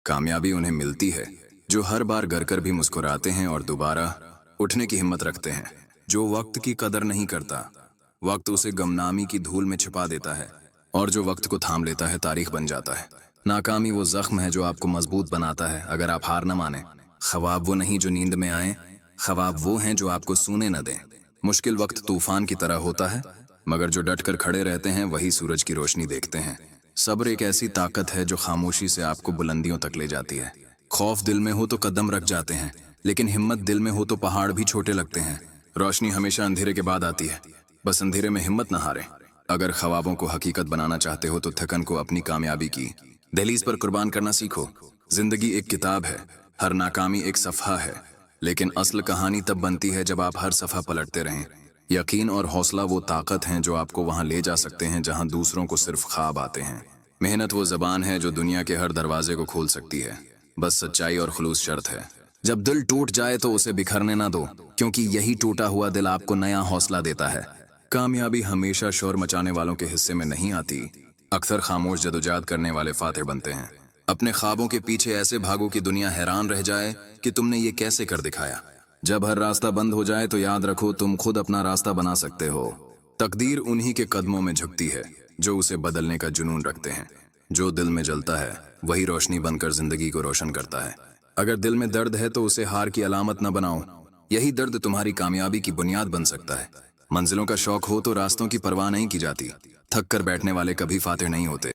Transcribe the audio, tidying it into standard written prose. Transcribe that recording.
कामयाबी उन्हें मिलती है जो हर बार गर कर भी मुस्कुराते हैं और दोबारा उठने की हिम्मत रखते हैं। जो वक्त की कदर नहीं करता, वक्त उसे गमनामी की धूल में छिपा देता है, और जो वक्त को थाम लेता है तारीख बन जाता है। नाकामी वो जख्म है जो आपको मजबूत बनाता है अगर आप हार न माने। ख्वाब वो नहीं जो नींद में आए, ख्वाब वो हैं जो आपको सूने न दें। मुश्किल वक्त तूफान की तरह होता है, मगर जो डट कर खड़े रहते हैं वही सूरज की रोशनी देखते हैं। सब्र एक ऐसी ताकत है जो खामोशी से आपको बुलंदियों तक ले जाती है। खौफ दिल में हो तो कदम रख जाते हैं, लेकिन हिम्मत दिल में हो तो पहाड़ भी छोटे लगते हैं। रोशनी हमेशा अंधेरे के बाद आती है, बस अंधेरे में हिम्मत न हारें। अगर ख्वाबों को हकीकत बनाना चाहते हो तो थकन को अपनी कामयाबी की दहलीज पर कुर्बान करना सीखो। जिंदगी एक किताब है, हर नाकामी एक सफ़हा है, लेकिन असल कहानी तब बनती है जब आप हर सफ़ा पलटते रहें। यकीन और हौसला वो ताकत हैं जो आपको वहां ले जा सकते हैं जहां दूसरों को सिर्फ ख्वाब आते हैं। मेहनत वो ज़बान है जो दुनिया के हर दरवाजे को खोल सकती है, बस सच्चाई और खुलूस शर्त है। जब दिल टूट जाए तो उसे बिखरने ना दो, क्योंकि यही टूटा हुआ दिल आपको नया हौसला देता है। कामयाबी हमेशा शोर मचाने वालों के हिस्से में नहीं आती, अक्सर खामोश जदोजहद करने वाले फातेह बनते हैं। अपने ख्वाबों के पीछे ऐसे भागो कि दुनिया हैरान रह जाए कि तुमने ये कैसे कर दिखाया। जब हर रास्ता बंद हो जाए तो याद रखो तुम खुद अपना रास्ता बना सकते हो। तकदीर उन्हीं के कदमों में झुकती है जो उसे बदलने का जुनून रखते हैं। जो दिल में जलता है वही रोशनी बनकर जिंदगी को रोशन करता है। अगर दिल में दर्द है तो उसे हार की अलामत न बनाओ, यही दर्द तुम्हारी कामयाबी की बुनियाद बन सकता है। मंजिलों का शौक हो तो रास्तों की परवाह नहीं की जाती, थक कर बैठने वाले कभी फातेह नहीं होते।